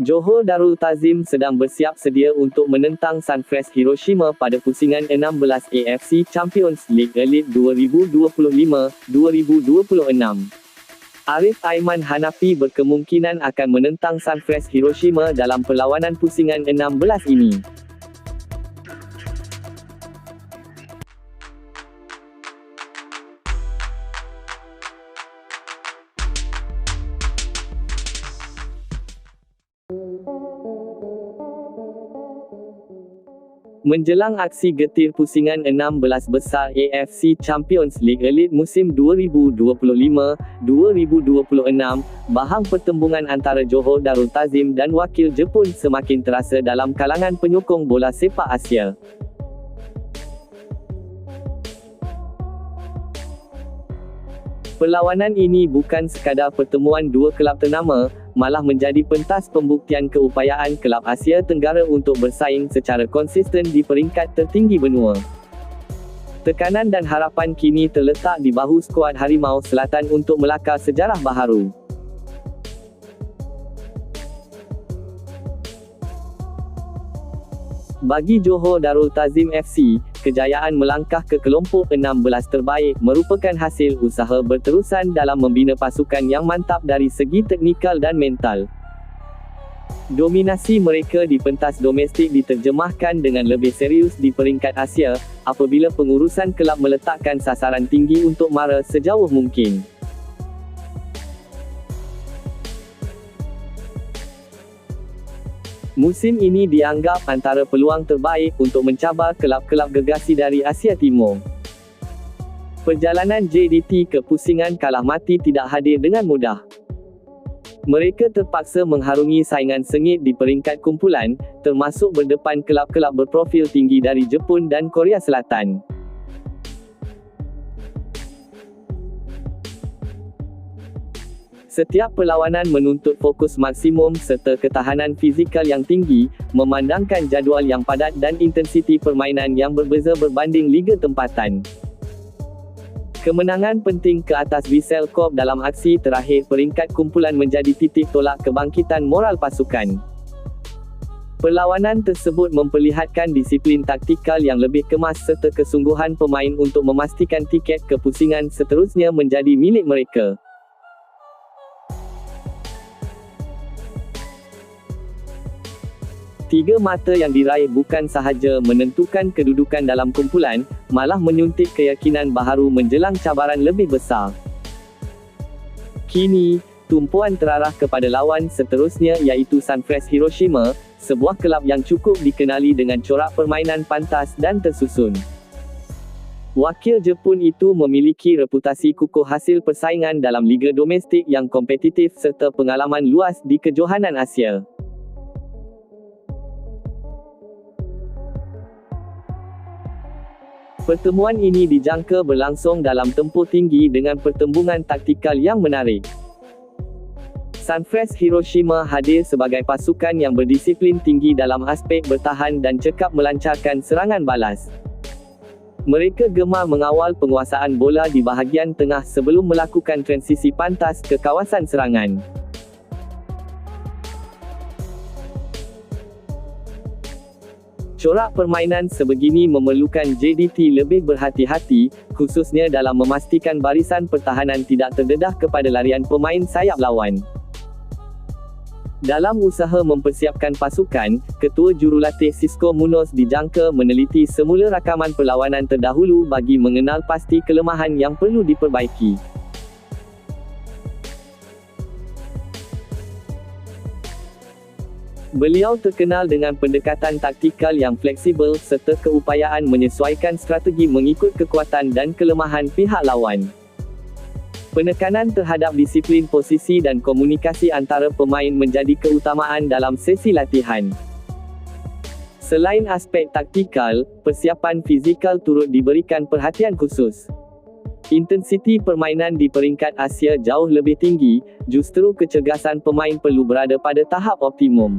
Johor Darul Ta'zim sedang bersiap sedia untuk menentang Sunfresh Hiroshima pada pusingan 16 AFC Champions League Elite 2025-2026. Arif Aiman Hanafi berkemungkinan akan menentang Sunfresh Hiroshima dalam perlawanan pusingan 16 ini. Menjelang aksi getir pusingan 16 besar AFC Champions League Elite musim 2025-2026, bahang pertembungan antara Johor Darul Ta'zim dan wakil Jepun semakin terasa dalam kalangan penyokong bola sepak Asia. Perlawanan ini bukan sekadar pertemuan dua kelab ternama, malah menjadi pentas pembuktian keupayaan kelab Asia Tenggara untuk bersaing secara konsisten di peringkat tertinggi benua. Tekanan dan harapan kini terletak di bahu skuad Harimau Selatan untuk melakar sejarah baharu. Bagi Johor Darul Ta'zim FC, kejayaan melangkah ke kelompok 16 terbaik merupakan hasil usaha berterusan dalam membina pasukan yang mantap dari segi teknikal dan mental. Dominasi mereka di pentas domestik diterjemahkan dengan lebih serius di peringkat Asia, apabila pengurusan kelab meletakkan sasaran tinggi untuk mara sejauh mungkin. Musim ini dianggap antara peluang terbaik untuk mencabar kelab-kelab gegasi dari Asia Timur. Perjalanan JDT ke pusingan kalah mati tidak hadir dengan mudah. Mereka terpaksa mengharungi saingan sengit di peringkat kumpulan, termasuk berdepan kelab-kelab berprofil tinggi dari Jepun dan Korea Selatan. Setiap perlawanan menuntut fokus maksimum serta ketahanan fizikal yang tinggi, memandangkan jadual yang padat dan intensiti permainan yang berbeza berbanding liga tempatan. Kemenangan penting ke atas Vissel Kobe dalam aksi terakhir peringkat kumpulan menjadi titik tolak kebangkitan moral pasukan. Perlawanan tersebut memperlihatkan disiplin taktikal yang lebih kemas serta kesungguhan pemain untuk memastikan tiket ke pusingan seterusnya menjadi milik mereka. Tiga mata yang diraih bukan sahaja menentukan kedudukan dalam kumpulan, malah menyuntik keyakinan baharu menjelang cabaran lebih besar. Kini, tumpuan terarah kepada lawan seterusnya iaitu Sunfresh Hiroshima, sebuah kelab yang cukup dikenali dengan corak permainan pantas dan tersusun. Wakil Jepun itu memiliki reputasi kukuh hasil persaingan dalam liga domestik yang kompetitif serta pengalaman luas di kejohanan Asia. Pertemuan ini dijangka berlangsung dalam tempoh tinggi dengan pertembungan taktikal yang menarik. Sunfresh Hiroshima hadir sebagai pasukan yang berdisiplin tinggi dalam aspek bertahan dan cekap melancarkan serangan balas. Mereka gemar mengawal penguasaan bola di bahagian tengah sebelum melakukan transisi pantas ke kawasan serangan. Corak permainan sebegini memerlukan JDT lebih berhati-hati, khususnya dalam memastikan barisan pertahanan tidak terdedah kepada larian pemain sayap lawan. Dalam usaha mempersiapkan pasukan, Ketua Jurulatih Xisco Munoz dijangka meneliti semula rakaman perlawanan terdahulu bagi mengenal pasti kelemahan yang perlu diperbaiki. Beliau terkenal dengan pendekatan taktikal yang fleksibel serta keupayaan menyesuaikan strategi mengikut kekuatan dan kelemahan pihak lawan. Penekanan terhadap disiplin posisi dan komunikasi antara pemain menjadi keutamaan dalam sesi latihan. Selain aspek taktikal, persiapan fizikal turut diberikan perhatian khusus. Intensiti permainan di peringkat Asia jauh lebih tinggi, justru kecergasan pemain perlu berada pada tahap optimum.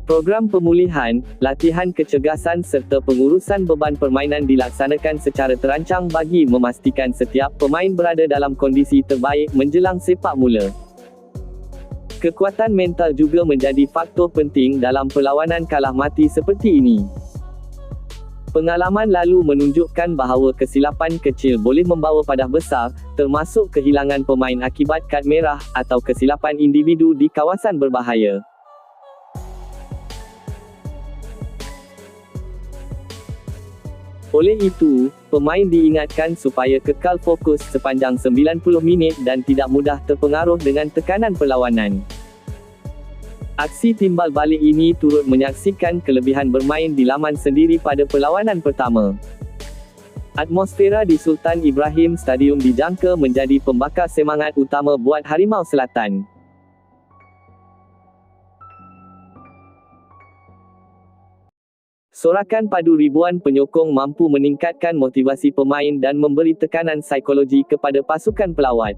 Program pemulihan, latihan kecergasan serta pengurusan beban permainan dilaksanakan secara terancang bagi memastikan setiap pemain berada dalam kondisi terbaik menjelang sepak mula. Kekuatan mental juga menjadi faktor penting dalam perlawanan kalah mati seperti ini. Pengalaman lalu menunjukkan bahawa kesilapan kecil boleh membawa padah besar, termasuk kehilangan pemain akibat kad merah atau kesilapan individu di kawasan berbahaya. Oleh itu, pemain diingatkan supaya kekal fokus sepanjang 90 minit dan tidak mudah terpengaruh dengan tekanan perlawanan. Aksi timbal balik ini turut menyaksikan kelebihan bermain di laman sendiri pada perlawanan pertama. Atmosfera di Sultan Ibrahim Stadium dijangka menjadi pembakar semangat utama buat Harimau Selatan. Sorakan padu ribuan penyokong mampu meningkatkan motivasi pemain dan memberi tekanan psikologi kepada pasukan pelawat.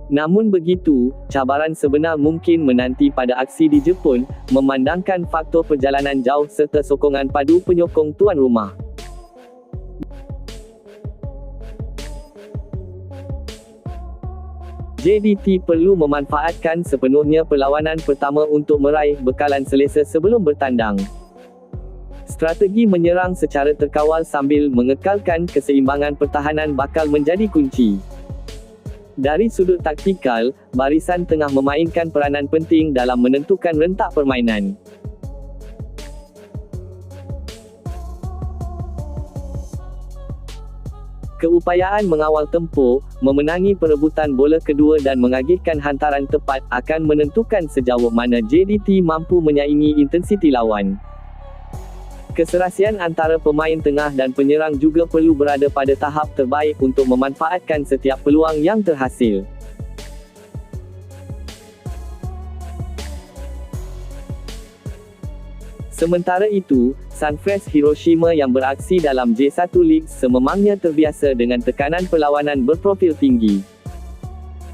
Namun begitu, cabaran sebenar mungkin menanti pada aksi di Jepun, memandangkan faktor perjalanan jauh serta sokongan padu penyokong tuan rumah. JDT perlu memanfaatkan sepenuhnya perlawanan pertama untuk meraih bekalan selesa sebelum bertandang. Strategi menyerang secara terkawal sambil mengekalkan keseimbangan pertahanan bakal menjadi kunci. Dari sudut taktikal, barisan tengah memainkan peranan penting dalam menentukan rentak permainan. Keupayaan mengawal tempur, memenangi perebutan bola kedua dan mengagihkan hantaran tepat akan menentukan sejauh mana JDT mampu menyaingi intensiti lawan. Keserasian antara pemain tengah dan penyerang juga perlu berada pada tahap terbaik untuk memanfaatkan setiap peluang yang terhasil. Sementara itu, Sunfresh Hiroshima yang beraksi dalam J1 League sememangnya terbiasa dengan tekanan perlawanan berprofil tinggi.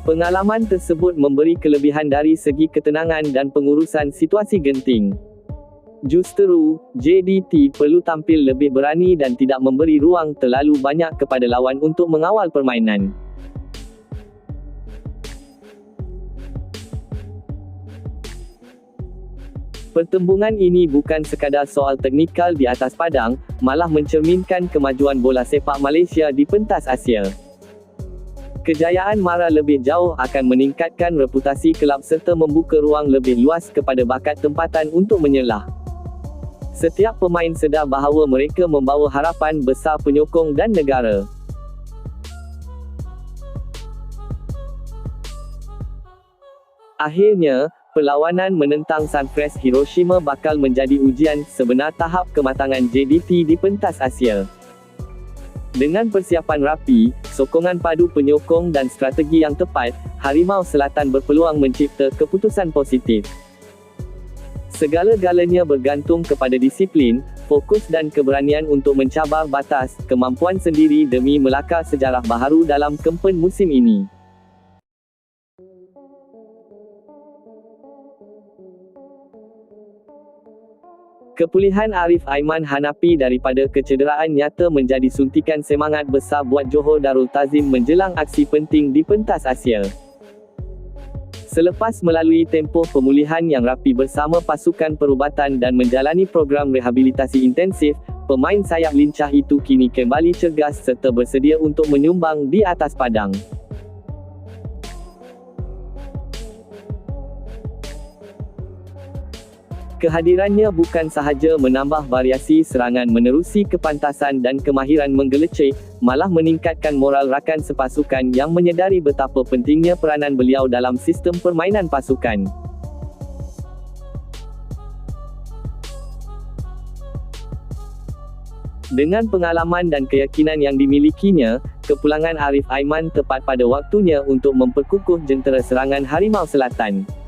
Pengalaman tersebut memberi kelebihan dari segi ketenangan dan pengurusan situasi genting. Justeru, JDT perlu tampil lebih berani dan tidak memberi ruang terlalu banyak kepada lawan untuk mengawal permainan. Pertembungan ini bukan sekadar soal teknikal di atas padang, malah mencerminkan kemajuan bola sepak Malaysia di pentas Asia. Kejayaan mara lebih jauh akan meningkatkan reputasi kelab serta membuka ruang lebih luas kepada bakat tempatan untuk menyelah. Setiap pemain sedar bahawa mereka membawa harapan besar penyokong dan negara. Akhirnya, perlawanan menentang Sunfresh Hiroshima bakal menjadi ujian sebenar tahap kematangan JDT di pentas Asia. Dengan persiapan rapi, sokongan padu penyokong dan strategi yang tepat, Harimau Selatan berpeluang mencipta keputusan positif. Segala-galanya bergantung kepada disiplin, fokus dan keberanian untuk mencabar batas, kemampuan sendiri demi melakar sejarah baharu dalam kempen musim ini. Kepulihan Arif Aiman Hanapi daripada kecederaan nyata menjadi suntikan semangat besar buat Johor Darul Ta'zim menjelang aksi penting di pentas Asia. Selepas melalui tempoh pemulihan yang rapi bersama pasukan perubatan dan menjalani program rehabilitasi intensif, pemain sayap lincah itu kini kembali cergas serta bersedia untuk menyumbang di atas padang. Kehadirannya bukan sahaja menambah variasi serangan menerusi kepantasan dan kemahiran menggelecek, malah meningkatkan moral rakan sepasukan yang menyedari betapa pentingnya peranan beliau dalam sistem permainan pasukan. Dengan pengalaman dan keyakinan yang dimilikinya, kepulangan Arif Aiman tepat pada waktunya untuk memperkukuh jentera serangan Harimau Selatan.